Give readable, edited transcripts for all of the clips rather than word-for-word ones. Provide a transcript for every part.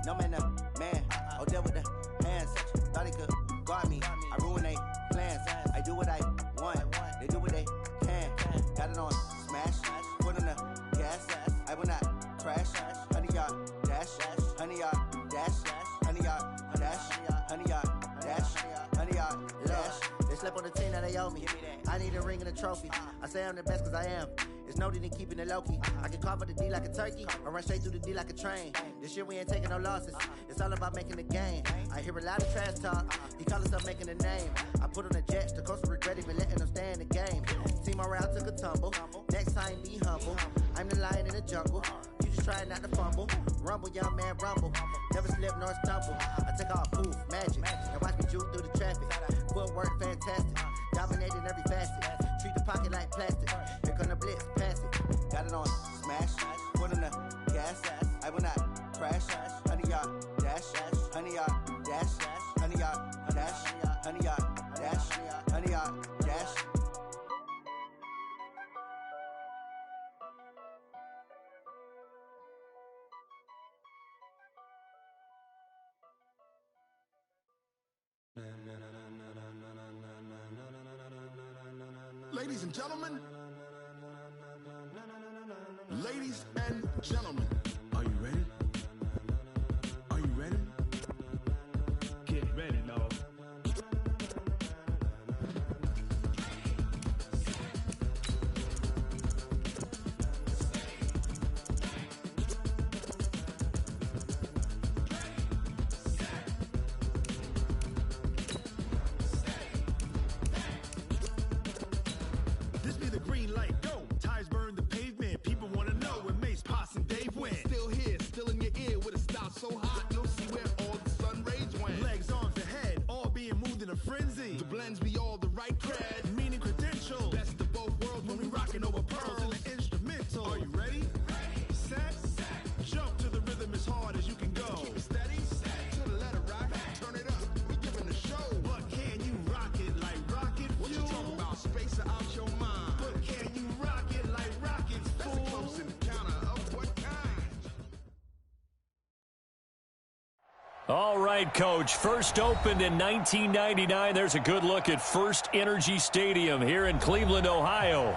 No man, man. Oh, there with the hands. Thought he could guard me. I ruin they plans. I do what I want. They do what they can. Got it on smash. Put on the gas. I will not crash. 100 yard dash. 100 yard dash. 100 yard dash. 100 yard dash. 100 yard dash. They slept on the team that they owe me. I need a ring and a trophy. I say I'm the best cause I am. It's no need in keeping it low-key. I can carve up the D like a turkey or run straight through the D like a train. This year we ain't taking no losses. It's all about making the game. I hear a lot of trash talk. He call himself making a name. I put on the Jets. The coach will regret even letting them stay in the game. Team around took a tumble. Next time be humble. I'm the lion in the jungle. You just try not to fumble. Rumble, young man, rumble. Never slip nor stumble. I take off food, magic. And watch me juke through the traffic. Footwork fantastic. Dominating every facet. Treat the pocket like plastic. Here come the blitz, pass it. Got it on smash. Put on the gas. I will not crash. 100 yard dash. 100 yard dash. 100 yard dash. 100 yard dash. 100 yard dash. Ladies and gentlemen, ladies and gentlemen, are you ready? Are you ready? Get ready, dog. This be the green light, go. Tires burn the pavement. People wanna know when Mace, Poss, and Dave went. Still here, still in your ear with a style so hot, you'll see where all the sun rays went. Legs, arms, the head, all being moved in a frenzy. The blends be all the right cred, meaning credentials. Best of both worlds when we rockin' over pearls in the instrumental. Are you ready? Set, jump to the rhythm as hard as you can go. Keep it steady, to the letter rock, turn it up, we giving the show. But can you rock it like rocket fuel? What you talking about, space out your mind? But can you rock it like rockets, fool? That's a close encounter of what kind? All right, Coach. First opened in 1999. There's a good look at First Energy Stadium here in Cleveland, Ohio.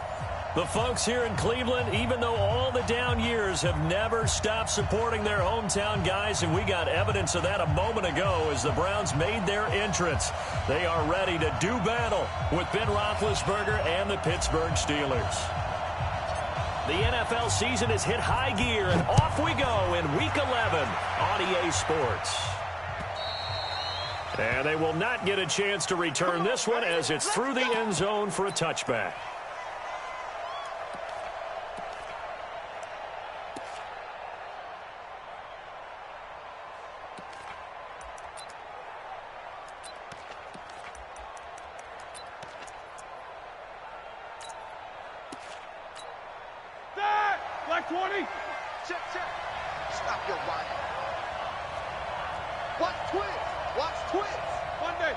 The folks here in Cleveland, even though all the down years, have never stopped supporting their hometown guys, and we got evidence of that a moment ago as the Browns made their entrance. They are ready to do battle with Ben Roethlisberger and the Pittsburgh Steelers. The NFL season has hit high gear, and off we go in Week 11 on EA Sports. And they will not get a chance to return this one as it's through the end zone for a touchback. Black 20. Check. Stop your whining. Watch twins. Watch twins. Monday.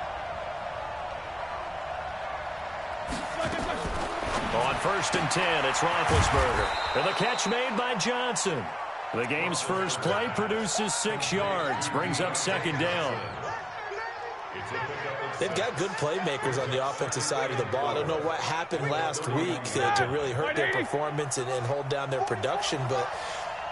On 1st and 10, it's Roethlisberger. And the catch made by Johnson. The game's first play produces 6 yards, brings up 2nd down. They've got good playmakers on the offensive side of the ball. I don't know what happened last week to really hurt their performance and hold down their production, but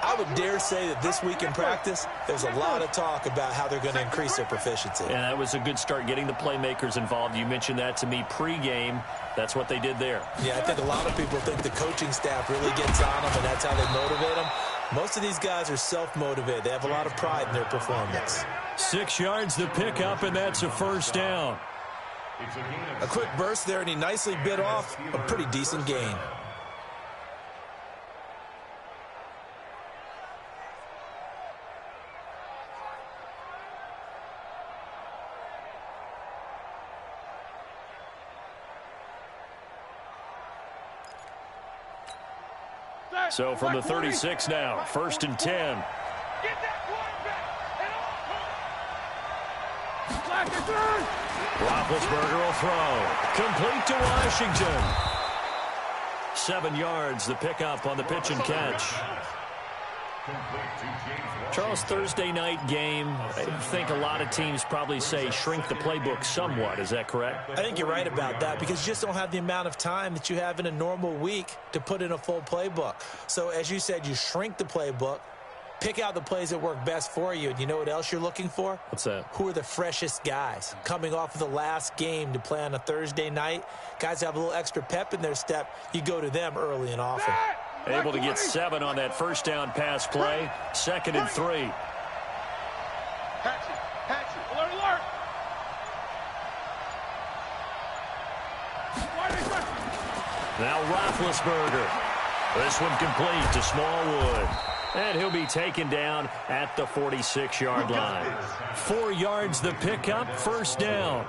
I would dare say that this week in practice, there's a lot of talk about how they're going to increase their proficiency. And that was a good start, getting the playmakers involved. You mentioned that to me pregame. That's what they did there. Yeah, I think a lot of people think the coaching staff really gets on them, and that's how they motivate them. Most of these guys are self-motivated. They have a lot of pride in their performance. 6 yards the pickup, and that's a 1st down. A quick burst there, and he nicely bit off a pretty decent gain. So from the 36 now, 1st and 10. Get that quarterback and Roethlisberger will throw. Complete to Washington. 7 yards, the pickup on the pitch and catch. Charles, Thursday night game, I think a lot of teams probably say shrink the playbook somewhat. Is that correct? I think you're right about that because you just don't have the amount of time that you have in a normal week to put in a full playbook. So as you said, you shrink the playbook, pick out the plays that work best for you. And you know what else you're looking for? What's that? Who are the freshest guys coming off of the last game to play on a Thursday night? Guys have a little extra pep in their step. You go to them early and often. Able to get 7 on that first down pass play. 2nd and 3. Patchy. Alert, alert. Now Roethlisberger. This one complete to Smallwood. And he'll be taken down at the 46-yard line. 4 yards the pickup, first down.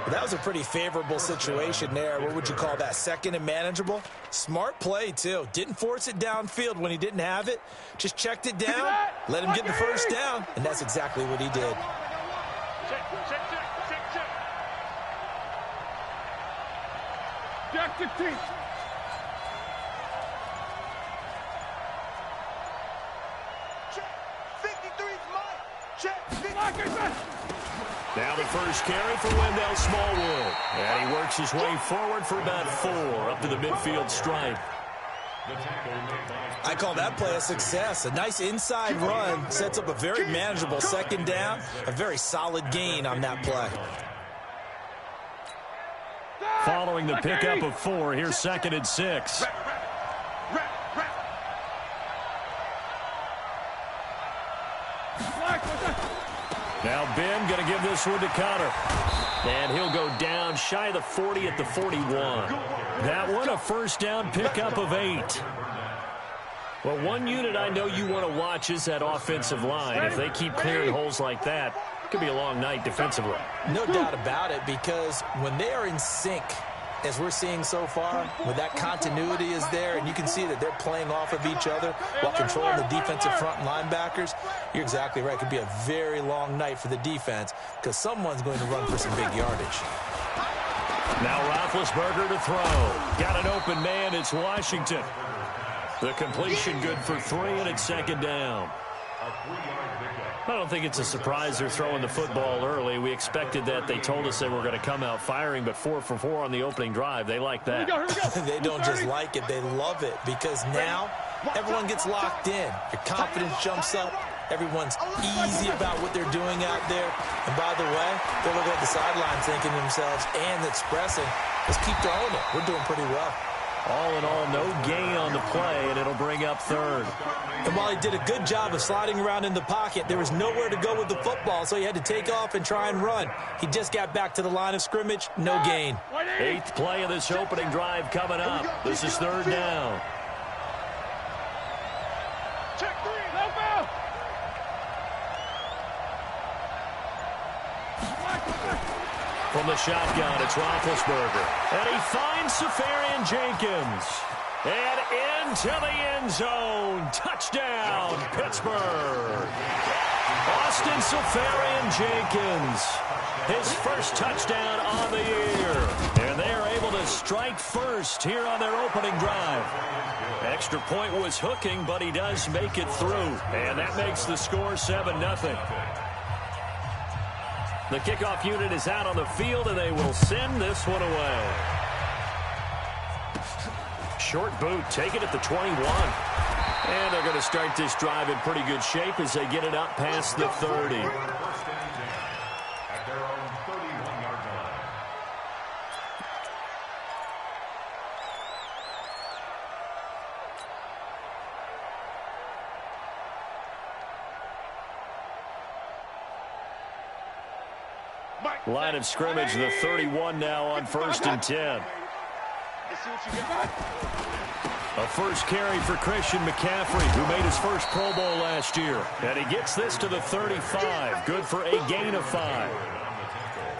That was a pretty favorable situation there. What would you call that? Second and manageable? Smart play, too. Didn't force it downfield when he didn't have it. Just checked it down, let him get the first down, and that's exactly what he did. Check. Jack 16. Check. 53's mine. Check. 53. Now the first carry for Wendell Smallwood. And he works his way forward for about 4 up to the midfield stripe. I call that play a success. A nice inside run sets up a very manageable second down. A very solid gain on that play. Following the pickup of 4, here's 2nd and 6. Now Ben going to give this one to Connor. And he'll go down shy of the 40 at the 41. That one a first down pickup of 8. Well, one unit I know you want to watch is that offensive line. If they keep clearing holes like that, it could be a long night defensively. No doubt about it, because when they are in sync, as we're seeing so far, when that continuity is there and you can see that they're playing off of each other while controlling the defensive front linebackers, you're exactly right. It could be a very long night for the defense because someone's going to run for some big yardage. Now Roethlisberger to throw. Got an open man. It's Washington. The completion good for 3, and it's 2nd down. I don't think it's a surprise they're throwing the football early. We expected that. They told us they were going to come out firing, but 4 for 4 on the opening drive. They like that. Here we go. They don't just like it. They love it because now everyone gets locked in. Your confidence jumps up. Everyone's easy about what they're doing out there. And by the way, they're looking at the sidelines thinking to themselves and expressing, let's keep throwing it. We're doing pretty well. All in all, no gain on the play, and it'll bring up 3rd. And while he did a good job of sliding around in the pocket, there was nowhere to go with the football, so he had to take off and try and run. He just got back to the line of scrimmage, no gain. 8th play of this opening drive coming up. This is 3rd down. Check 3. Help out. From the shotgun, it's Roethlisberger. And he finds Safarian Jenkins. And into the end zone. Touchdown, Pittsburgh. Austin Safarian Jenkins. His first touchdown on the year. And they are able to strike first here on their opening drive. Extra point was hooking, but he does make it through. And that makes the score 7-0. The kickoff unit is out on the field, and they will send this one away. Short boot, take it at the 21. And they're going to start this drive in pretty good shape as they get it up past the 30. Line of scrimmage, the 31 now on 1st and 10. Let's see what you got. A first carry for Christian McCaffrey, who made his first Pro Bowl last year. And he gets this to the 35. Good for a gain of 5.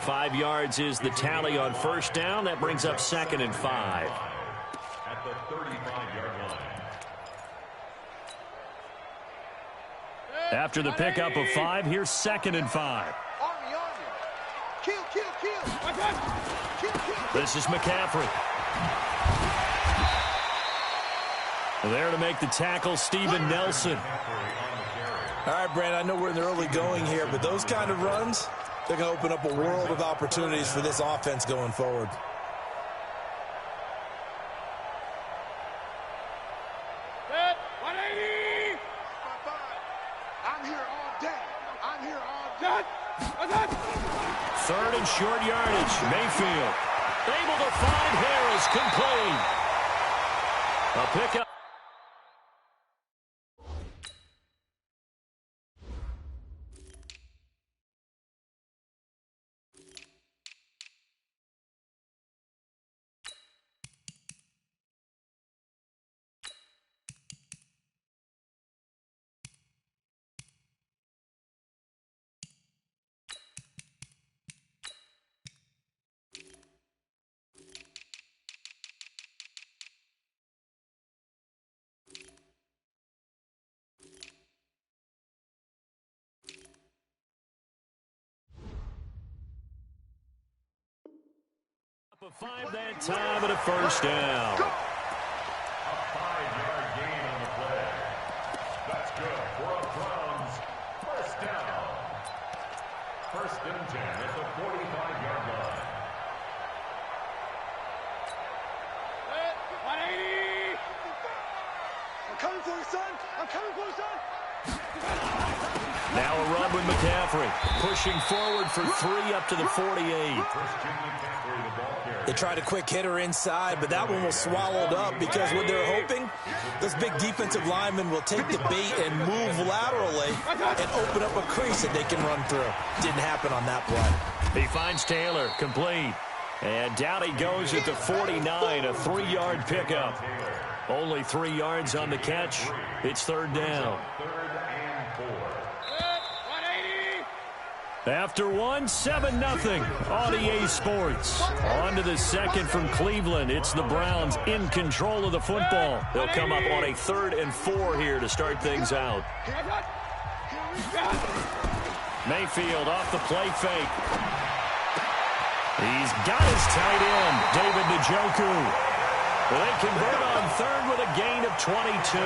5 yards is the tally on first down. That brings up 2nd and 5. At the 35-yard line. After the pickup of 5, here's 2nd and 5. Army. Kill. This is McCaffrey. There to make the tackle, Steven Nelson. All right, Brandon, I know we're in the early going here, but those kind of runs, they're going to open up a world of opportunities for this offense going forward. Set, 180. I'm here all day. I'm here all day. Third and short yardage. Mayfield able to find Harris, complete. A pickup. A 5 that time and a first down. A 5-yard gain on the play. That's good for a Browns first down. First and 10 at the 45-yard line. Set, 180. I'm coming for you, son. I'm coming for you, son. Now a run with McCaffrey. Pushing forward for 3 up to the 48. They tried a quick hitter inside, but that one was swallowed up because what they're hoping, those big defensive linemen will take the bait and move laterally and open up a crease that they can run through. Didn't happen on that play. He finds Taylor, complete. And down he goes at the 49, a 3-yard pickup. Only 3 yards on the catch. It's third down. After 7-0 on EA Sports. On to the second from Cleveland. It's the Browns in control of the football. They'll come up on a 3rd and 4 here to start things out. Mayfield off the play fake. He's got his tight end, David Njoku. They convert on 3rd with a gain of 22.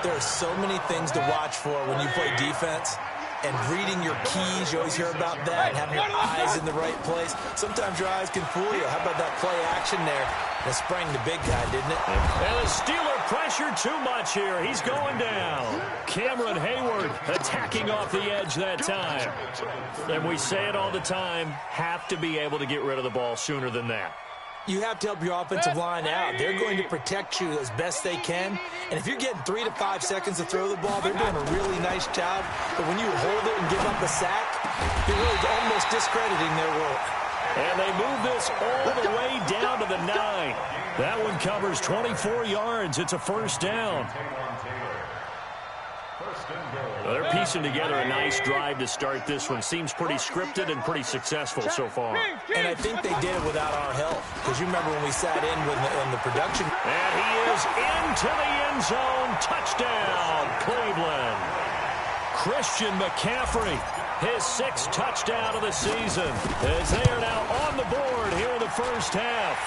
There are so many things to watch for when you play defense, and reading your keys, you always hear about that, and having your eyes in the right place. Sometimes your eyes can fool you. How about that play action there? That sprang the big guy, didn't it? And the Steeler pressure too much here. He's going down. Cameron Hayward attacking off the edge that time. And we say it all the time, have to be able to get rid of the ball sooner than that. You have to help your offensive line out. They're going to protect you as best they can. And if you're getting 3 to 5 seconds to throw the ball, they're doing a really nice job. But when you hold it and give up a sack, you're really almost discrediting their work. And they move this all the way down to the 9. That one covers 24 yards. It's a first down. They're piecing together a nice drive to start this one. Seems pretty scripted and pretty successful so far. And I think they did it without our help. Because you remember when we sat in with the production. And he is into the end zone. Touchdown, Cleveland. Christian McCaffrey, his 6th touchdown of the season, as they are now on the board here in the first half.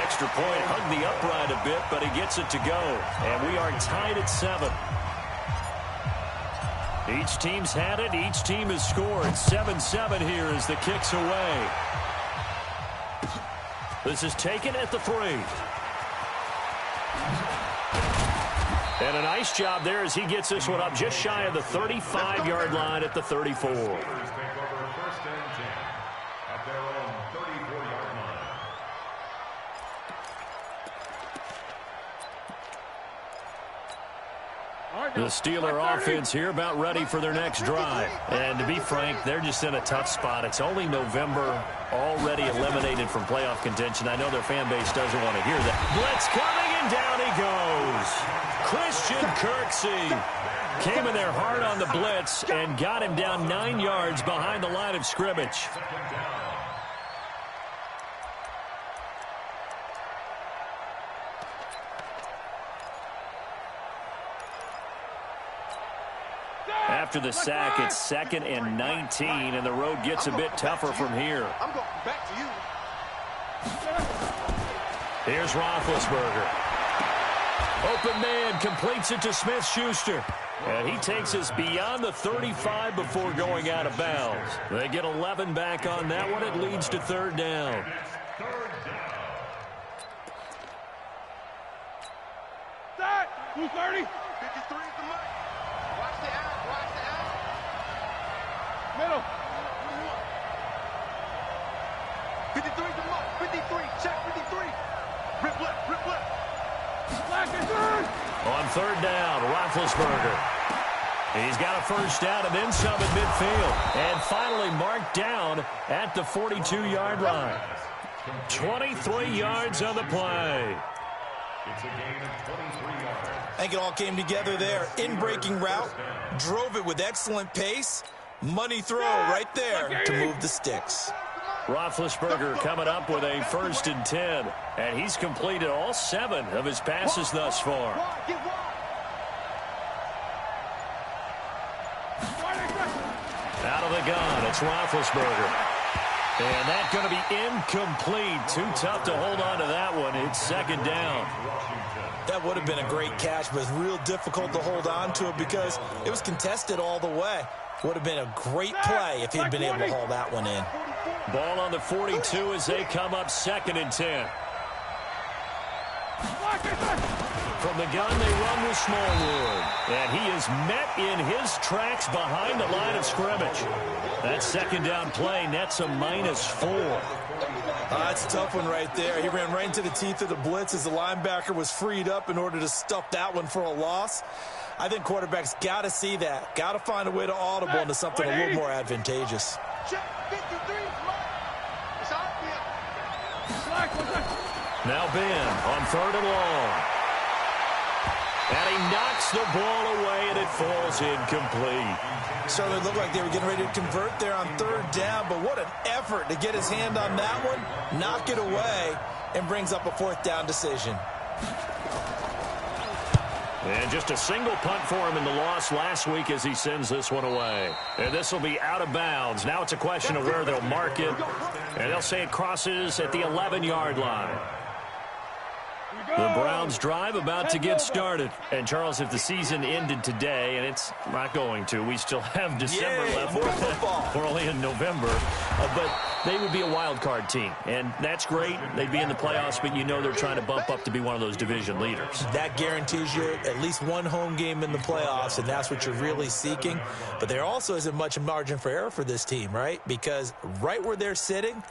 Extra point hugged the upright a bit, but he gets it to go. And we are tied at 7. Each team's had it. Each team has scored. 7-7 here as the kick's away. This is taken at the 3. And a nice job there as he gets this one up just shy of the 35-yard line at the 34. The Steeler offense here about ready for their next drive. And to be frank, they're just in a tough spot. It's only November, already eliminated from playoff contention. I know their fan base doesn't want to hear that. Blitz coming, and down he goes. Christian Kirksey came in there hard on the blitz and got him down 9 yards behind the line of scrimmage. After the sack, it's 2nd and 19, and the road gets a bit tougher from here. I'm going back to you. Here's Roethlisberger. Open man completes it to Smith-Schuster. And he takes us beyond the 35 before going out of bounds. They get 11 back on that one. It leads to third down. Start! 230. 53 is the mark. Watch the out. Watch the out. Middle. 53 is the mark. 53. Check 53. Rip left. Rip left. Black and third. On third down, Roethlisberger. He's got a first down and then some at midfield. And finally marked down at the 42-yard line. 23 yards on the play. It's a gain of 23 yards. I think it all came together there. In-breaking route, drove it with excellent pace. Money throw right there to move the sticks. Roethlisberger coming up with a 1st and 10. And he's completed all 7 of his passes thus far. Out of the gun, it's Roethlisberger. And that's going to be incomplete. Too tough to hold on to that one. It's second down. That would have been a great catch, but it's real difficult to hold on to it because it was contested all the way. Would have been a great play if he'd been able to haul that one in. Ball on the 42 as they come up 2nd and 10. From the gun, they run with Smallwood. And he is met in his tracks behind the line of scrimmage. That second down play nets a -4. That's a tough one right there. He ran right into the teeth of the blitz as the linebacker was freed up in order to stuff that one for a loss. I think quarterbacks got to see that. Got to find a way to audible into something a little more advantageous. Now Ben on 3rd and long. And he knocks the ball away, and it falls incomplete. Certainly looked like they were getting ready to convert there on 3rd down, but what an effort to get his hand on that one, knock it away, and brings up a 4th down decision. And just a single punt for him in the loss last week as he sends this one away. And this will be out of bounds. Now it's a question of where they'll mark it. And they'll say it crosses at the 11-yard line. The Browns drive about to get started. And, Charles, if the season ended today, and it's not going to, we still have December left. We're only in November. But they would be a wild card team. And that's great. They'd be in the playoffs, but you know they're trying to bump up to be one of those division leaders. That guarantees you at least one home game in the playoffs, and that's what you're really seeking. But there also isn't much margin for error for this team, right? Because right where they're sitting,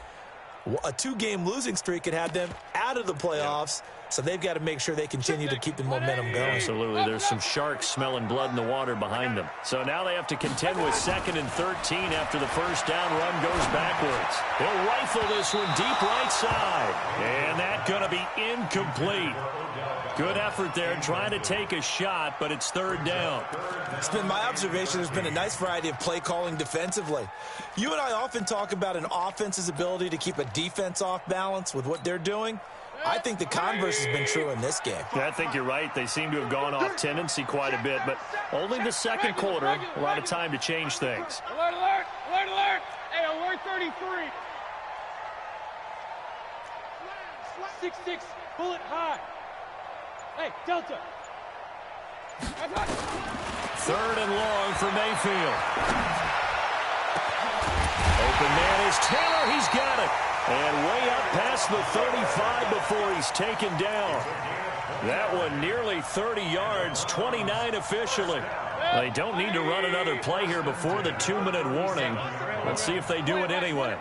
a 2-game losing streak could have them out of the playoffs. So they've got to make sure they continue to keep the momentum going. Absolutely. There's some sharks smelling blood in the water behind them. So now they have to contend with 2nd and 13 after the first down run goes backwards. He'll rifle this one deep right side. And that's going to be incomplete. Good effort there trying to take a shot, but it's 3rd down. It's been my observation there's been a nice variety of play calling defensively. You and I often talk about an offense's ability to keep a defense off balance with what they're doing. I think the converse has been true in this game. Yeah, I think you're right. They seem to have gone off tendency quite a bit, but only the second quarter, a lot of time to change things. Alert, alert, alert, alert. Hey, alert 33. 6-6, bullet high. Hey, Delta. 3rd and long for Mayfield. Open man is Taylor. He's got it. And way up past the 35 before he's taken down. That one nearly 30 yards, 29 officially. They don't need to run another play here before the 2-minute warning. Let's see if they do it anyway.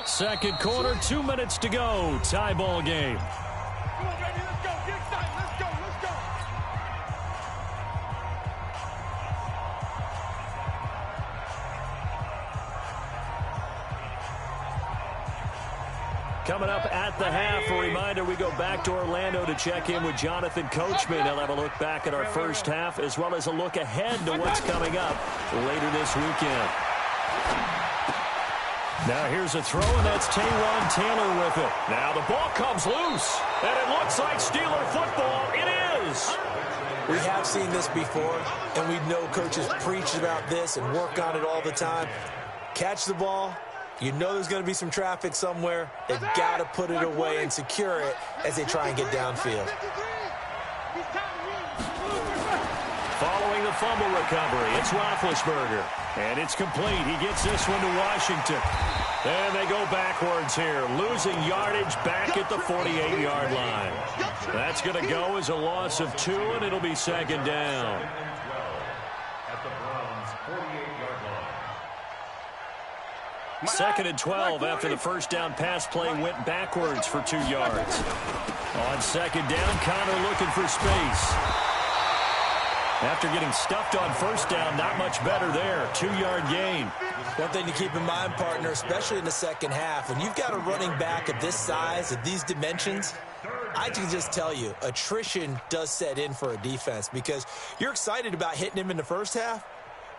Second quarter, 2 minutes to go. Tie ball game. Come on, baby, let's go. Get excited. Let's go, let's go. Coming up at the half, a reminder, we go back to Orlando to check in with Jonathan Coachman. He'll have a look back at our first half as well as a look ahead to what's coming up later this weekend. Now here's a throw, and that's Taywan Taylor with it. Now the ball comes loose, and it looks like Steeler football. It is. We have seen this before, and we know coaches preach about this and work on it all the time. Catch the ball, You know there's going to be some traffic somewhere. They've got to put it away and secure it as they try and get downfield. Following the fumble recovery, it's Roethlisberger. And it's complete. He gets this one to Washington. And they go backwards here, losing yardage back at the 48-yard line. That's going to go as a loss of 2, and it'll be second down. At the Browns' 48-yard line. Second and 12 after the first down pass play went backwards for 2 yards. On second down, Connor looking for space. After getting stuffed on first down, not much better there. 2-yard gain. One thing to keep in mind, partner, especially in the second half, when you've got a running back of this size, of these dimensions, I can just tell you, attrition does set in for a defense because you're excited about hitting him in the first half.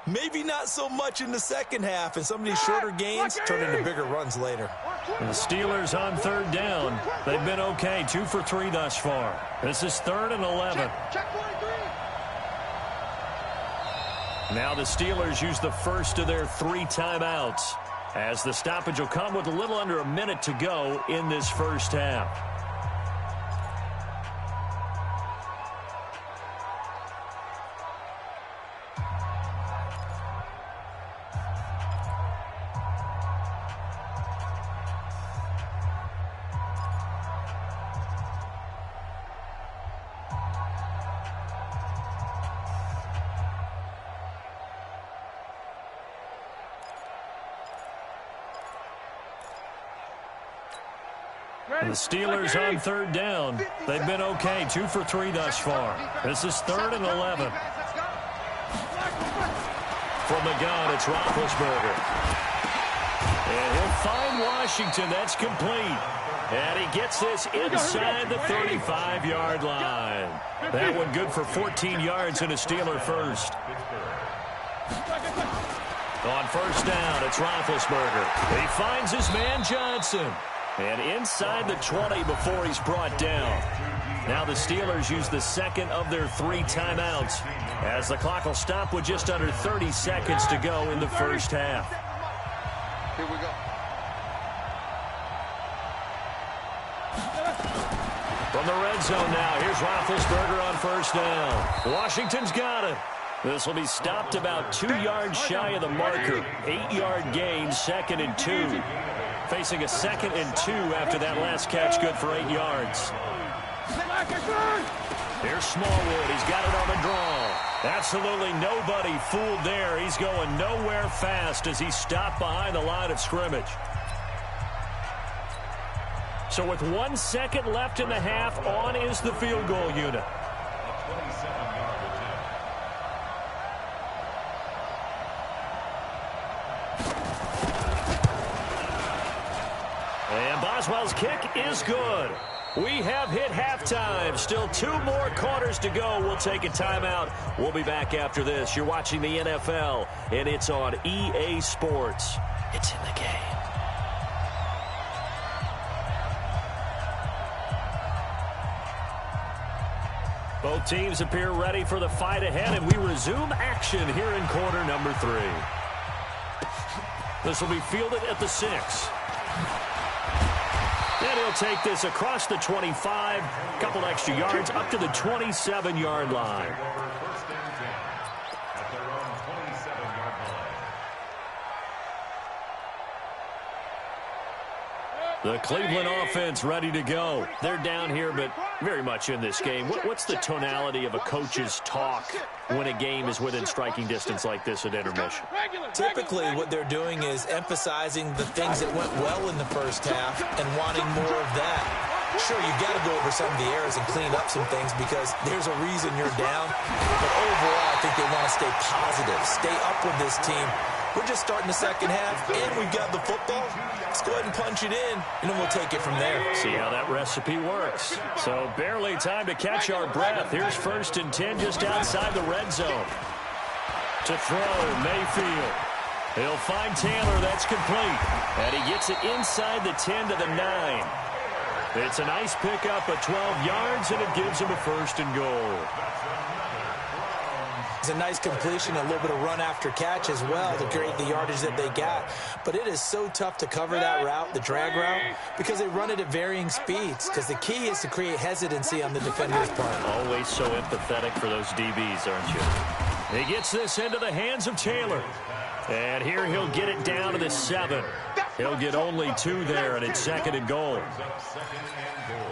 Maybe not so much in the second half, and some of these shorter gains turn into bigger runs later. And the Steelers on third down. They've been okay, 2 for 3 thus far. This is 3rd and 11. Check 43. Now the Steelers use the first of their 3 timeouts, as the stoppage will come with a little under a minute to go in this first half. The Steelers on third down. They've been okay, 2 for 3 thus far. This is 3rd and 11. From the gun, it's Roethlisberger. And he'll find Washington. That's complete. And he gets this inside the 35-yard line. That one good for 14 yards and a Steeler first. On first down, it's Roethlisberger. He finds his man Johnson. And inside the 20 before he's brought down. Now the Steelers use the second of their 3 timeouts, as the clock will stop with just under 30 seconds to go in the first half. Here we go. From the red zone now, here's Roethlisberger on first down. Washington's got it. This will be stopped about 2 yards shy of the marker. 8-yard gain, 2nd and 2. Facing a 2nd and 2 after that last catch, good for 8 yards. Here's Smallwood. He's got it on the draw. Absolutely nobody fooled there. He's going nowhere fast as he's stopped behind the line of scrimmage. So with 1 second left in the half, on is the field goal unit. And Boswell's kick is good. We have hit halftime. Still 2 more quarters to go. We'll take a timeout. We'll be back after this. You're watching the NFL, and it's on EA Sports. It's in the game. Both teams appear ready for the fight ahead, and we resume action here in quarter number 3. This will be fielded at the 6. And he'll take this across the 25, a couple extra yards, up to the 27-yard line. First and 10 at their own 27-yard line. The Cleveland offense ready to go. They're down here, but very much in this game. What's the tonality of a coach's talk when a game is within striking distance like this at intermission? Typically, what they're doing is emphasizing the things that went well in the first half and wanting more of that. Sure, you've got to go over some of the errors and clean up some things because there's a reason you're down. But overall, I think they want to stay positive, stay up with this team. We're just starting the second half, and we've got the football. Let's go ahead and punch it in, and then we'll take it from there. See how that recipe works. So barely time to catch our breath. Here's 1st and 10 just outside the red zone. To throw, Mayfield. He'll find Taylor. That's complete. And he gets it inside the 10 to the 9. It's a nice pickup of 12 yards, and it gives him a 1st and goal. It's a nice completion, a little bit of run after catch as well to create the yardage that they got. But it is so tough to cover that route, the drag route, because they run it at varying speeds. Because the key is to create hesitancy on the defender's part. Always so empathetic for those DBs, aren't you? He gets this into the hands of Taylor. And here he'll get it down to the 7. He'll get only 2 there, and it's 2nd and goal.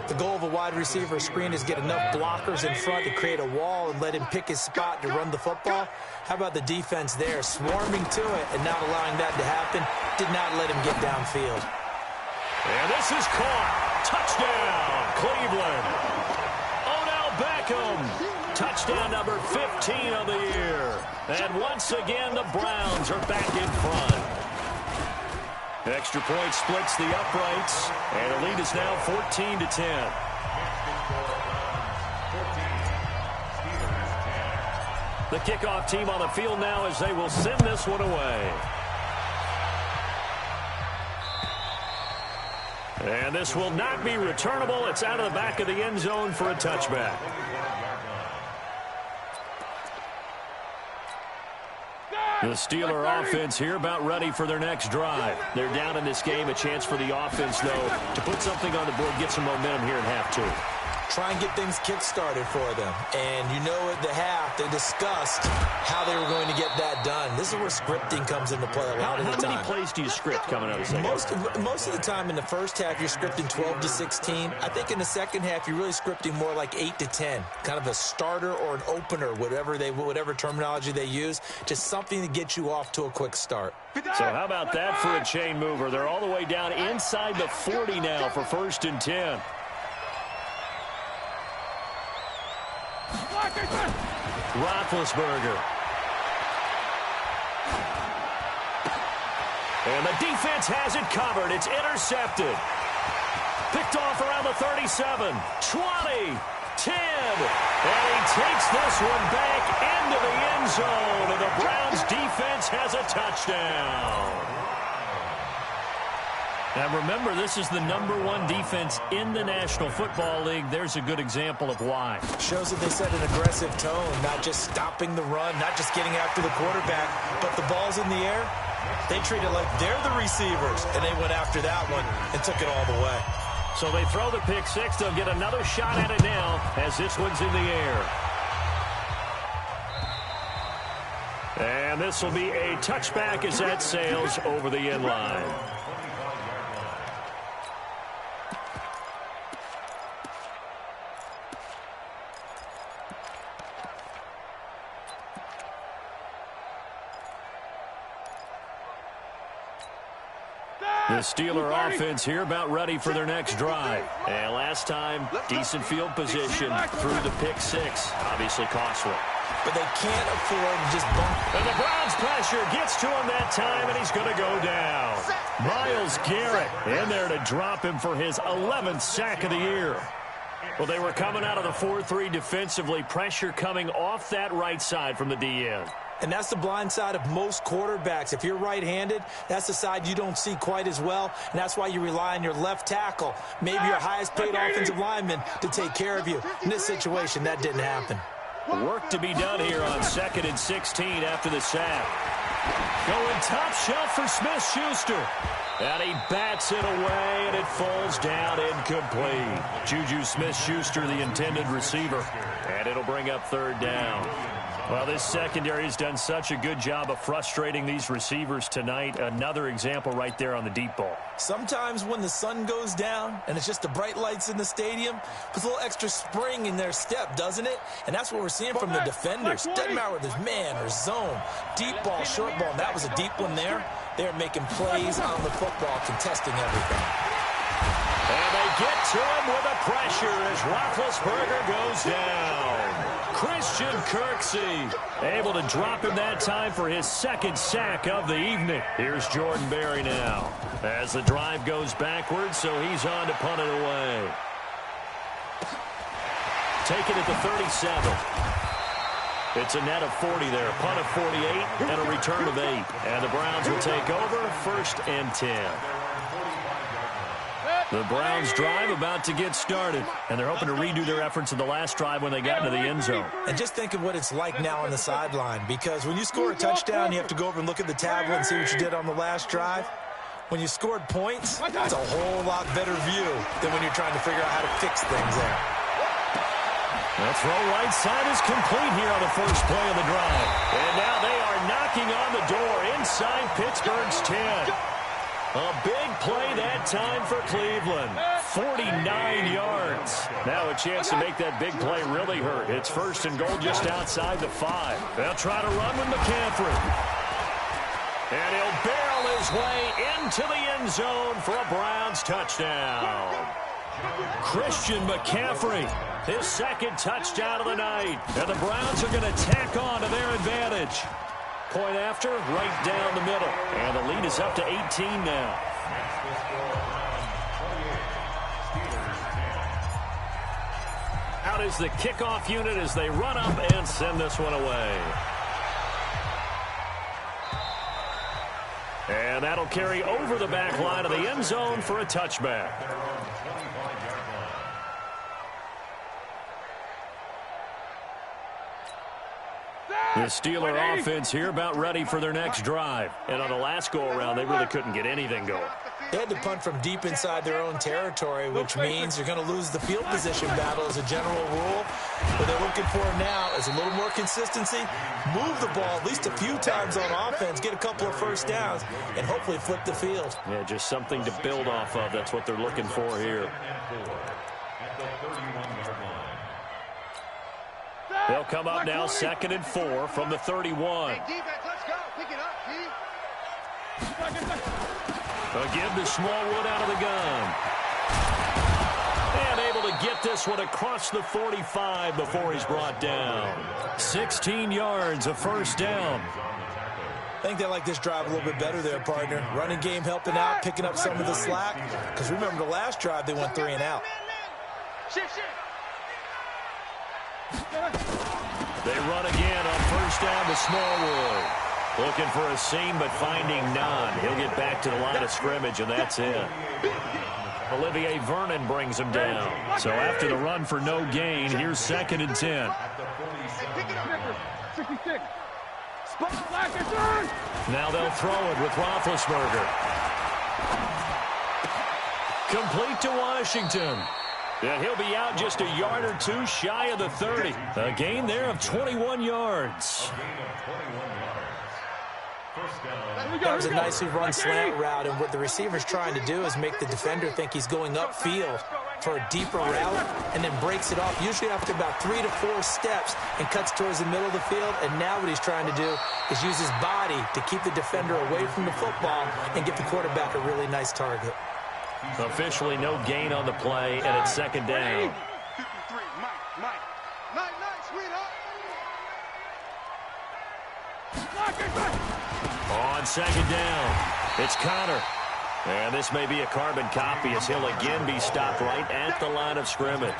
The goal of a wide receiver screen is get enough blockers in front to create a wall and let him pick his spot to run the football. How about the defense there, swarming to it and not allowing that to happen? Did not let him get downfield. And this is caught. Touchdown, Cleveland. Odell Beckham. Touchdown number 15 of the year. And once again, the Browns are back in front. Extra point splits the uprights, and the lead is now 14-10. The kickoff team on the field now as they will send this one away. And this will not be returnable. It's out of the back of the end zone for a touchback. The Steeler offense here about ready for their next drive. They're down in this game. A chance for the offense, though, to put something on the board, get some momentum here in half 2. Try and get things kick-started for them. And you know at the half, they discussed how they were going to get that done. This is where scripting comes into play a lot of the time. How many plays do you script coming out of the second? Most of the time in the first half, you're scripting 12 to 16. I think in the second half, you're really scripting more like 8 to 10. Kind of a starter or an opener, whatever terminology they use. Just something to get you off to a quick start. So how about that for a chain mover? They're all the way down inside the 40 now for 1st and 10. Roethlisberger. And the defense has it covered. It's intercepted. Picked off around the 37, 20, 10. And he takes this one back into the end zone. And the Browns defense has a touchdown. Now remember, this is the #1 defense in the National Football League. There's a good example of why. Shows that they set an aggressive tone, not just stopping the run, not just getting after the quarterback, but the ball's in the air. They treat it like they're the receivers, and they went after that one and took it all the way. So they throw the pick 6. They'll get another shot at it now as this one's in the air. And this will be a touchback as that sails over the end line. The Steeler offense here about ready for their next drive. And last time, decent field position through the pick 6. Obviously costly. But they can't afford to just bump. And the Browns pressure gets to him that time, and he's going to go down. Myles Garrett in there to drop him for his 11th sack of the year. Well, they were coming out of the 4-3 defensively. Pressure coming off that right side from the DN. And that's the blind side of most quarterbacks. If you're right-handed, that's the side you don't see quite as well, and that's why you rely on your left tackle, maybe your highest-paid offensive lineman, to take care of you. In this situation, that didn't happen. Work to be done here on 2nd and 16 after the sack. Going top shelf for Smith-Schuster. And he bats it away, and it falls down incomplete. Juju Smith-Schuster, the intended receiver. And it'll bring up 3rd down. Well, this secondary has done such a good job of frustrating these receivers tonight. Another example right there on the deep ball. Sometimes when the sun goes down and it's just the bright lights in the stadium, puts a little extra spring in their step, doesn't it? And that's what we're seeing from the defenders. Doesn't matter whether there's man or zone, deep ball, short ball. And that was a deep one there. They're making plays on the football, contesting everything. And they get to him with a pressure as Roethlisberger goes down. Christian Kirksey able to drop him that time for his 2nd sack of the evening. Here's Jordan Berry now as the drive goes backwards, so he's on to punt it away. Taken at the 37. It's a net of 40 there. A punt of 48 and a return of 8. And the Browns will take over 1st and 10. The Browns drive about to get started, and they're hoping to redo their efforts in the last drive when they got into the end zone. And just think of what it's like now on the sideline, because when you score a touchdown, you have to go over and look at the tablet and see what you did on the last drive. When you scored points, it's a whole lot better view than when you're trying to figure out how to fix things there. The throw right side is complete here on the first play of the drive. And now they are knocking on the door inside Pittsburgh's 10. A big play that time for Cleveland. 49 yards. Now a chance to make that big play really hurt. It's first and goal just outside the 5. They'll try to run with McCaffrey. And he'll barrel his way into the end zone for a Browns touchdown. Christian McCaffrey, his second touchdown of the night. And the Browns are going to tack on to their advantage. Point after, right down the middle. And the lead is up to 18 now. Out is the kickoff unit as they run up and send this one away. And that'll carry over the back line of the end zone for a touchback. The Steeler offense here about ready for their next drive. And on the last go-around, they really couldn't get anything going. They had to punt from deep inside their own territory, which means you're going to lose the field position battle as a general rule. What they're looking for now is a little more consistency, move the ball at least a few times on offense, get a couple of first downs, and hopefully flip the field. Yeah, just something to build off of. That's what they're looking for here. They'll come up now 2nd and 4 from the 31. Again to Smallwood out of the gun. And able to get this one across the 45 before he's brought down. 16 yards, a first down. I think they like this drive a little bit better there, partner. Running game helping out, picking up some of the slack. Because remember the last drive, they went 3 and out. They run again on first down to Smallwood. Looking for a seam, but finding none. He'll get back to the line of scrimmage, and that's it. Olivier Vernon brings him down. So after the run for no gain, here's 2nd and 10. 66. Now they'll throw it with Roethlisberger. Complete to Washington. And he'll be out just a yard or two shy of the 30. A gain there of 21 yards. That was a nicely run slant route, and what the receiver's trying to do is make the defender think he's going upfield for a deeper route and then breaks it off, usually after about 3 to 4 steps, and cuts towards the middle of the field. And now what he's trying to do is use his body to keep the defender away from the football and get the quarterback a really nice target. Officially no gain on the play, and it's 2nd down. 53, Mike. Night, sweetheart. On 2nd down, it's Connor. And this may be a carbon copy as he'll again be stopped right at the line of scrimmage.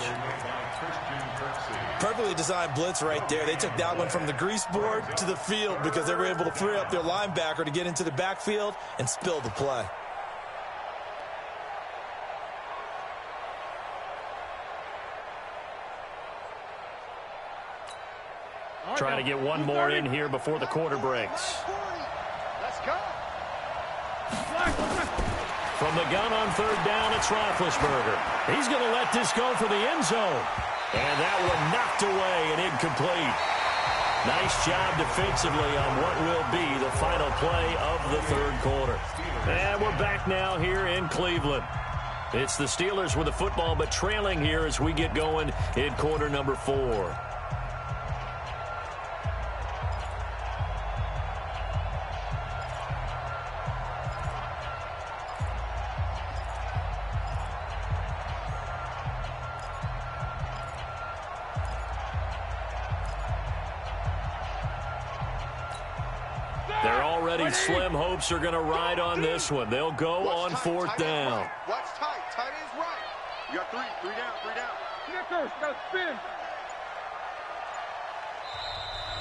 Perfectly designed blitz right there. They took that one from the grease board to the field because they were able to free up their linebacker to get into the backfield and spill the play. Trying to get one more in here before the quarter breaks. Let's go. From the gun on 3rd down, it's Roethlisberger. He's going to let this go for the end zone. And that one knocked away and incomplete. Nice job defensively on what will be the final play of the 3rd quarter. And we're back now here in Cleveland. It's the Steelers with the football, but trailing here as we get going in quarter number 4. Slim hopes are going to ride on this one. They'll go on 4th down. Watch tight. Tight is right. You got 3 down. Snickers, got spin.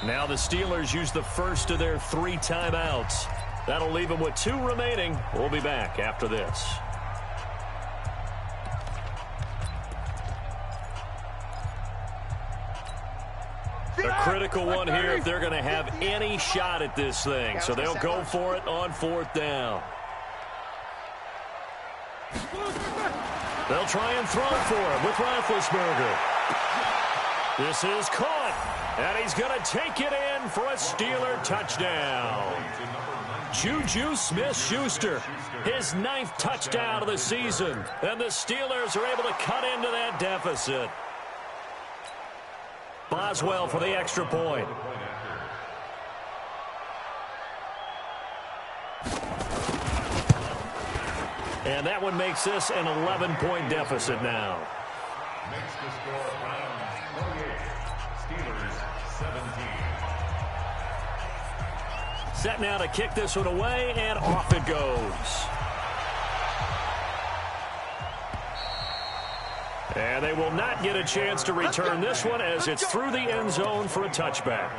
Now the Steelers use the first of their 3 timeouts. That'll leave them with 2 remaining. We'll be back after this. critical one here if they're going to have any shot at this thing. So they'll go for it on 4th down. They'll try and throw for it with Roethlisberger. This is caught, and he's going to take it in for a Steeler touchdown. Juju Smith-Schuster, his 9th touchdown of the season, and the Steelers are able to cut into that deficit. Boswell for the extra point. And that one makes this an 11-point deficit now. Makes the score Browns 48, Steelers 17. Set now to kick this one away, and off it goes. And they will not get a chance to return this one as it's through the end zone for a touchback.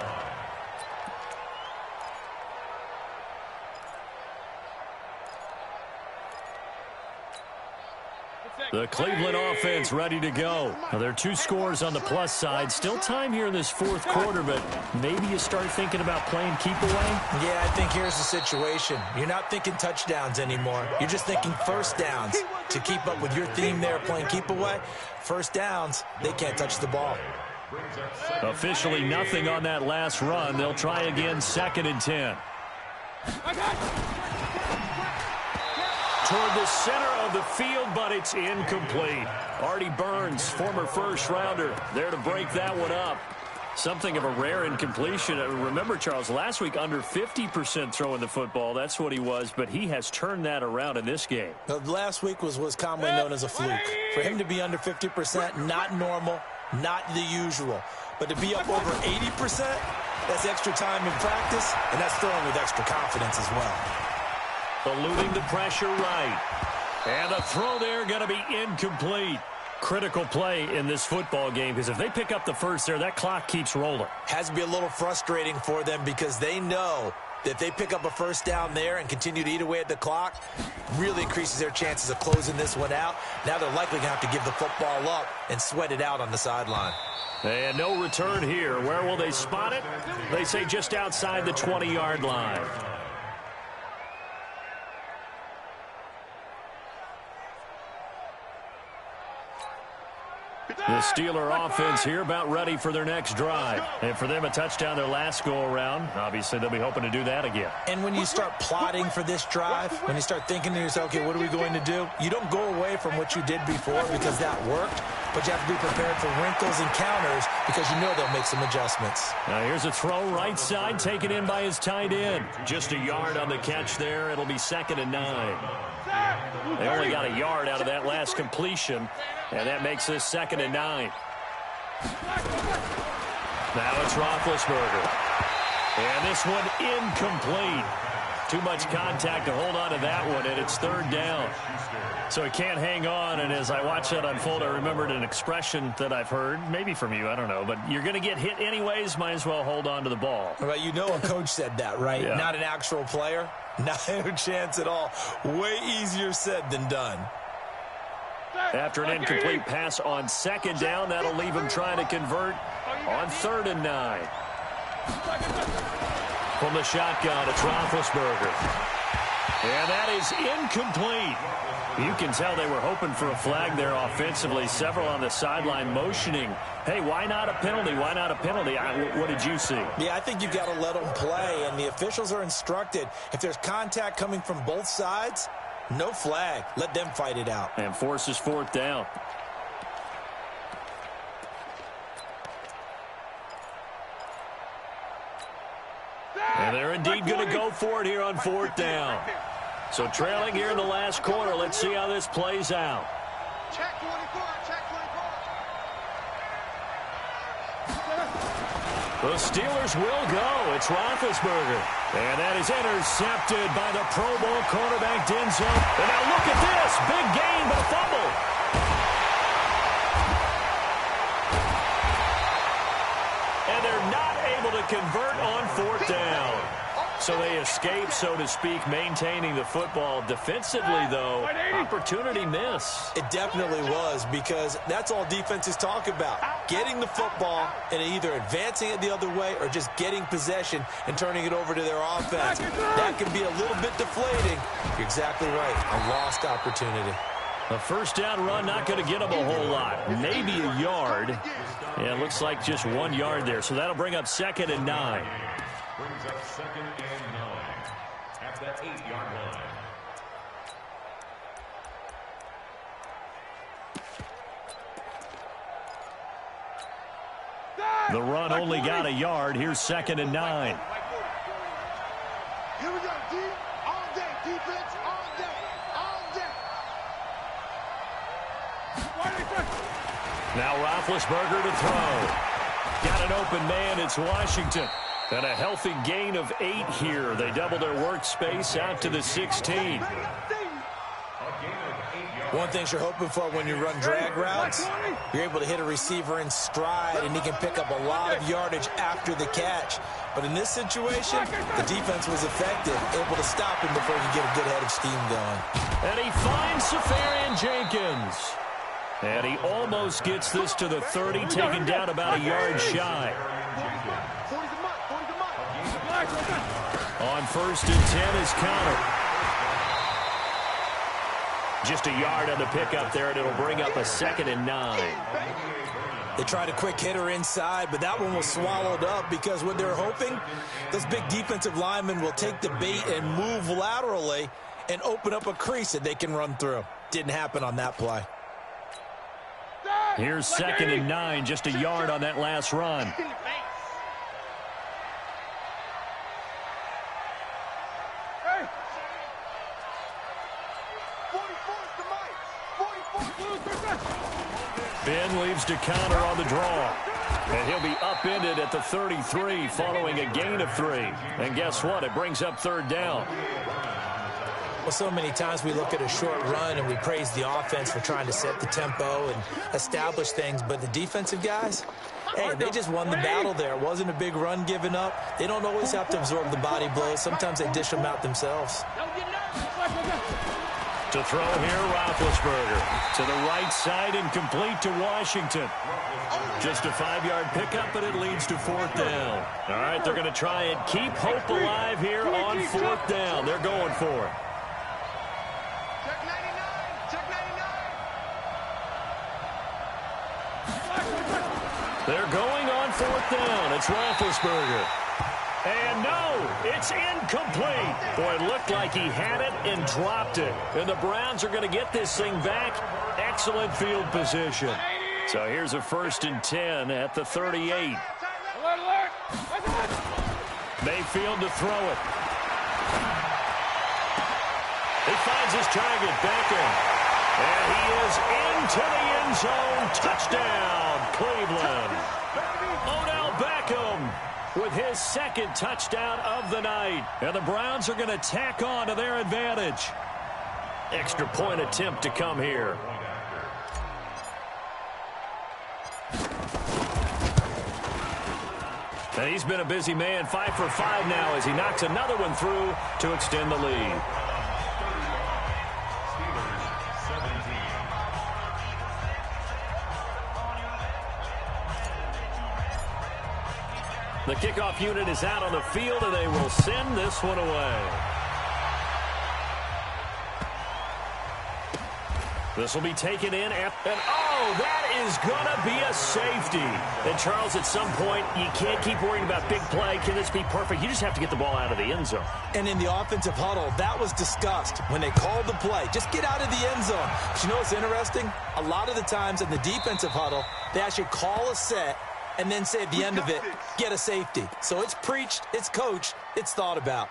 The Cleveland offense ready to go. Now, there are 2 scores on the plus side. Still time here in this 4th quarter, but maybe you start thinking about playing keep away? Yeah, I think here's the situation. You're not thinking touchdowns anymore. You're just thinking first downs. To keep up with your theme there, playing keep away, first downs, they can't touch the ball. Officially nothing on that last run. They'll try again, 2nd and 10. Toward the center of the field, but it's incomplete. Artie Burns, former first-rounder, there to break that one up. Something of a rare incompletion. Remember, Charles, last week under 50% throwing the football. That's what he was, but he has turned that around in this game. Last week was commonly known as a fluke. For him to be under 50%, not normal, not the usual. But to be up over 80%, that's extra time in practice, and that's throwing with extra confidence as well. Eluding the pressure right. And the throw there going to be incomplete. Critical play in this football game because if they pick up the first there, that clock keeps rolling. Has to be a little frustrating for them because they know that if they pick up a first down there and continue to eat away at the clock, really increases their chances of closing this one out. Now they're likely going to have to give the football up and sweat it out on the sideline. And no return here. Where will they spot it? They say just outside the 20-yard line. The Steeler offense here about ready for their next drive. And for them, a touchdown their last go-around. Obviously, they'll be hoping to do that again. And when you start plotting for this drive, when you start thinking to yourself, okay, what are we going to do? You don't go away from what you did before because that worked, but you have to be prepared for wrinkles and counters because you know they'll make some adjustments. Now here's a throw right side, taken in by his tight end. Just a yard on the catch there. It'll be 2nd and 9. They only got a yard out of that last completion, and that makes this 2nd and 9. Now it's Roethlisberger. And this one incomplete. Too much contact to hold on to that one, and it's 3rd down. So he can't hang on, and as I watch that unfold, I remembered an expression that I've heard, maybe from you, I don't know, but you're going to get hit anyways, might as well hold on to the ball. Well, you know a coach said that, right? Yeah. Not an actual player. Not a chance at all. Way easier said than done. After an incomplete pass on 2nd down, that'll leave him trying to convert on 3rd and 9. From the shotgun, it's Roethlisberger. And that is incomplete. You can tell they were hoping for a flag there offensively. Several on the sideline motioning. Hey, why not a penalty? Why not a penalty? What did you see? Yeah, I think you've got to let them play, and the officials are instructed. If there's contact coming from both sides, no flag. Let them fight it out. And forces 4th down. And they're indeed going to go for it here on 4th down. So trailing here in the last quarter. Let's see how this plays out. Check 24, check 24. The Steelers will go. It's Roethlisberger. And that is intercepted by the Pro Bowl cornerback Denzel. And now look at this. Big gain, but a fumble. And they're not able to convert on 4th down. So they escape, so to speak, maintaining the football. Defensively, though, opportunity miss. It definitely was, because that's all defenses talk about. Getting the football and either advancing it the other way or just getting possession and turning it over to their offense. That can be a little bit deflating. You're exactly right. A lost opportunity. A first down run, not going to get them a whole lot. Maybe a yard. Yeah, it looks like just 1 yard there. So that'll bring up 2nd and 9. Brings up 2nd and 9 at the 8-yard line. The run only got a yard. Here's 2nd and 9. Here we go, D. All day, defense, all day, all day. Now Roethlisberger to throw. Got an open man. It's Washington. And a healthy gain of 8 here. They double their workspace out to the 16. One thing you're hoping for when you run drag routes, you're able to hit a receiver in stride, and he can pick up a lot of yardage after the catch. But in this situation, the defense was effective, able to stop him before he could get a good head of steam going. And he finds Safarian Jenkins. And he almost gets this to the 30, taken down about a yard shy. On 1st and 10 is Connor. Just a yard on the pickup there, and it'll bring up a 2nd and 9. They tried a quick hitter inside, but that one was swallowed up because what they're hoping, those big defensive linemen will take the bait and move laterally and open up a crease that they can run through. Didn't happen on that play. Here's 2nd and 9, just a yard on that last run. Ben leaves to counter on the draw. And he'll be upended at the 33 following a gain of 3. And guess what? It brings up 3rd down. Well, so many times we look at a short run and we praise the offense for trying to set the tempo and establish things. But the defensive guys, hey, they just won the battle there. It wasn't a big run given up. They don't always have to absorb the body blows. Sometimes they dish them out themselves. To throw here, Roethlisberger. To the right side and complete to Washington. Just a 5-yard pickup, but it leads to 4th down. All right, they're going to try and keep hope alive here on 4th down. They're going for it. Check 99, check 99. They're going on 4th down. It's Roethlisberger. And no, it's incomplete. Boy, it looked like he had it and dropped it. And the Browns are going to get this thing back. Excellent field position. So here's a 1st and 10 at the 38. Mayfield to throw it. He finds his target, Beckham. And he is into the end zone. Touchdown, Cleveland. Odell Beckham with his 2nd touchdown of the night. And the Browns are going to tack on to their advantage. Extra point attempt to come here. And he's been a busy man, 5 for 5 now as he knocks another one through to extend the lead. The kickoff unit is out on the field, and they will send this one away. This will be taken in, and oh, that is going to be a safety. And, Charles, at some point, you can't keep worrying about big play. Can this be perfect? You just have to get the ball out of the end zone. And in the offensive huddle, that was discussed when they called the play. Just get out of the end zone. But you know what's interesting? A lot of the times in the defensive huddle, they actually call a set and then say at the end of it, get a safety. So it's preached, it's coached, it's thought about.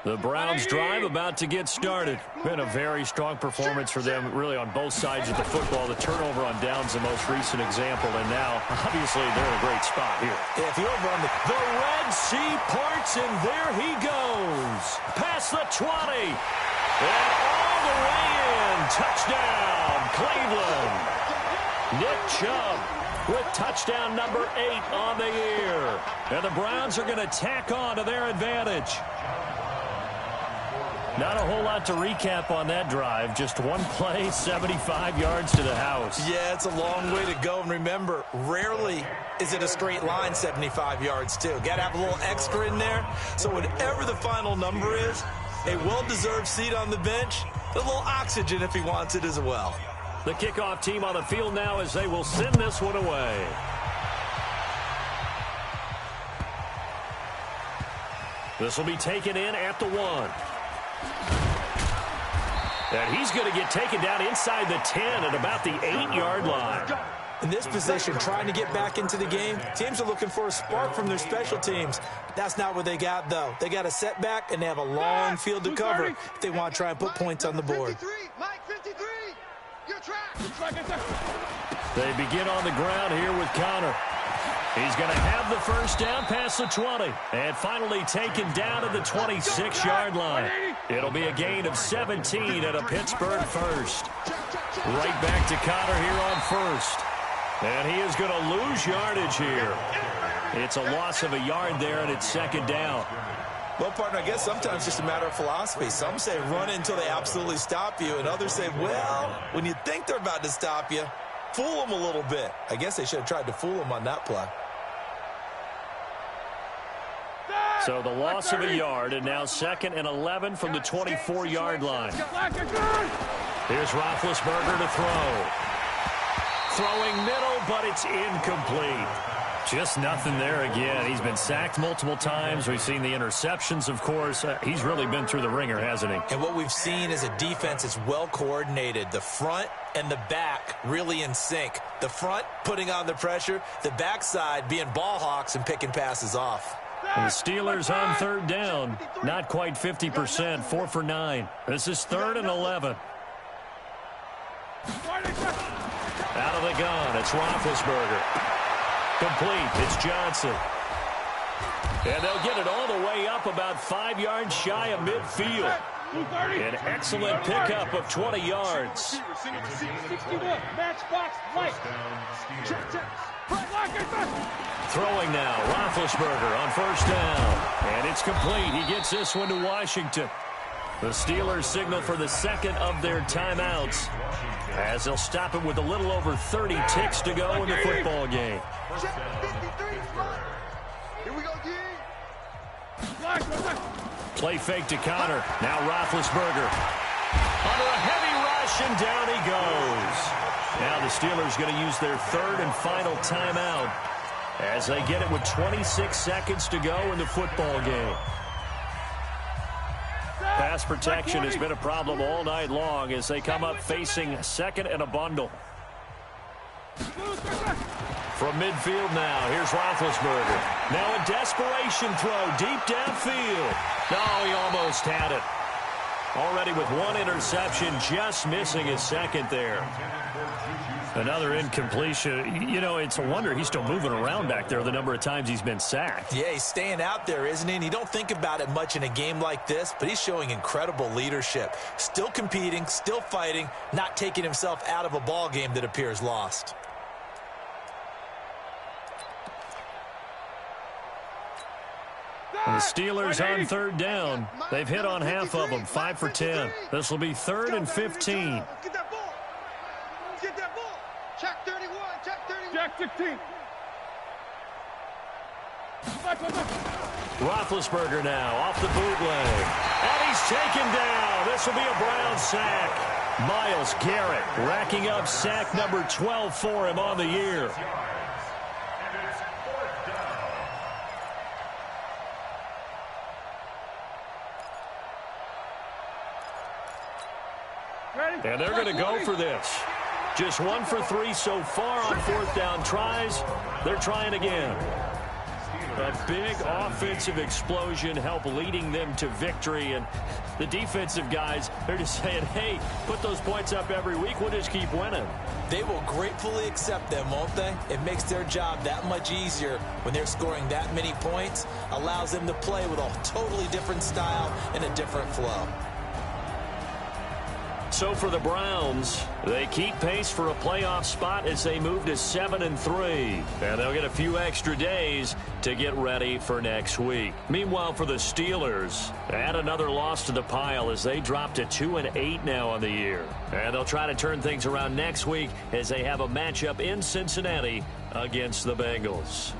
The Browns drive about to get started. Been a very strong performance for them, really, on both sides of the football. The turnover on downs, the most recent example, and now, obviously, they're in a great spot here. Yeah, if you're over on the Red Sea parts, and there he goes. Past the 20. And all the way in. Touchdown, Cleveland. Nick Chubb with touchdown number 8 on the year. And the Browns are going to tack on to their advantage. Not a whole lot to recap on that drive. Just one play, 75 yards to the house. Yeah, it's a long way to go. And remember, rarely is it a straight line 75 yards, too. Got to have a little extra in there. So whatever the final number is, a well-deserved seat on the bench, a little oxygen if he wants it as well. The kickoff team on the field now as they will send this one away. This will be taken in at the 1. And he's going to get taken down inside the 10 at about the 8-yard line. In this position, trying to get back into the game, teams are looking for a spark from their special teams. That's not what they got, though. They got a setback, and they have a long field to cover if they want to try and put points on the board. They begin on the ground here with Connor. He's going to have the first down past the 20. And finally taken down at the 26-yard line. It'll be a gain of 17 at a Pittsburgh first. Right back to Connor here on first. And he is going to lose yardage here. It's a loss of a yard there, and it's second down. Well, partner, I guess sometimes it's just a matter of philosophy. Some say run until they absolutely stop you, and others say, well, when you think they're about to stop you, fool them a little bit. I guess they should have tried to fool them on that play. So the loss of a yard, and now 2nd and 11 from the 24-yard line. Here's Roethlisberger to throw. Throwing middle, but it's incomplete. Just nothing there again. He's been sacked multiple times. We've seen the interceptions, of course. He's really been through the ringer, hasn't he? And what we've seen is a defense that's well coordinated. The front and the back really in sync. The front putting on the pressure. The backside being ball hawks and picking passes off. The Steelers on 3rd down. Not quite 50%. 4 for 9. This is 3rd and 11. Out of the gun. It's Roethlisberger. Complete. It's Johnson. And they'll get it all the way up about 5 yards shy of midfield. An excellent pickup of 20 yards. Throwing now, Roethlisberger on 1st down. And it's complete. He gets this one to Washington. The Steelers signal for the 2nd of their timeouts, as they'll stop it with a little over 30 ticks to go in the football game. Play fake to Connor. Now Roethlisberger. Under a heavy rush, and down he goes. Now the Steelers going to use their 3rd and final timeout as they get it with 26 seconds to go in the football game. Pass protection has been a problem all night long as they come up facing 2nd and a bundle. From midfield now, here's Roethlisberger. Now a desperation throw deep downfield. No, he almost had it. Already with 1 interception, just missing his 2nd there. Another incompletion. You know, it's a wonder he's still moving around back there the number of times he's been sacked. Yeah, he's staying out there, isn't he? And you don't think about it much in a game like this, but he's showing incredible leadership. Still competing, still fighting, not taking himself out of a ball game that appears lost. The Steelers on 3rd down. They've hit on half of them, 5 for 10. This will be 3rd and 15. Get that ball. Get that ball. Check 31. Check 31. Check 16. Roethlisberger now off the bootleg. And he's taken down. This will be a Brown sack. Myles Garrett racking up sack number 12 for him on the year. And they're going to go for this. Just 1 for 3 so far on 4th down tries. They're trying again. A big offensive explosion helped leading them to victory. And the defensive guys, they're just saying, hey, put those points up every week. We'll just keep winning. They will gratefully accept them, won't they? It makes their job that much easier when they're scoring that many points. Allows them to play with a totally different style and a different flow. So for the Browns, they keep pace for a playoff spot as they move to 7-3. And they'll get a few extra days to get ready for next week. Meanwhile, for the Steelers, add another loss to the pile as they drop to 2-8 now on the year. And they'll try to turn things around next week as they have a matchup in Cincinnati against the Bengals.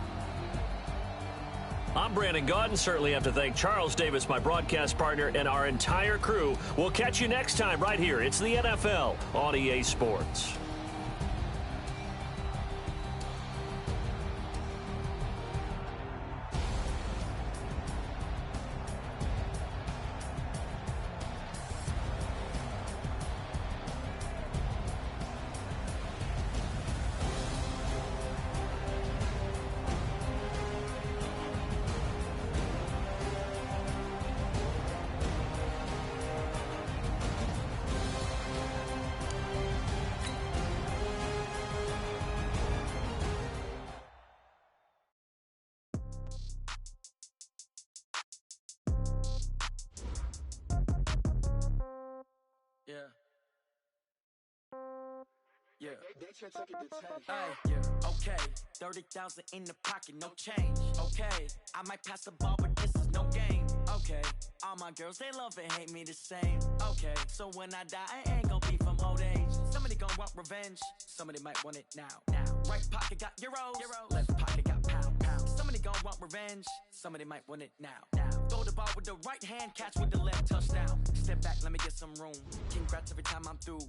I'm Brandon Gaudin. Certainly have to thank Charles Davis, my broadcast partner, and our entire crew. We'll catch you next time right here. It's the NFL on EA Sports. Yeah. Yeah, okay. 30,000 in the pocket, no change. Okay, I might pass the ball, but this is no game. Okay, all my girls, they love and hate me the same. Okay, so when I die, I ain't gonna be from old age. Somebody gonna want revenge, somebody might want it now. Right pocket got euros, left pocket got pound. Somebody gonna want revenge, somebody might want it now. Throw the ball with the right hand, catch with the left, touchdown. Step back, let me get some room. Congrats every time I'm through.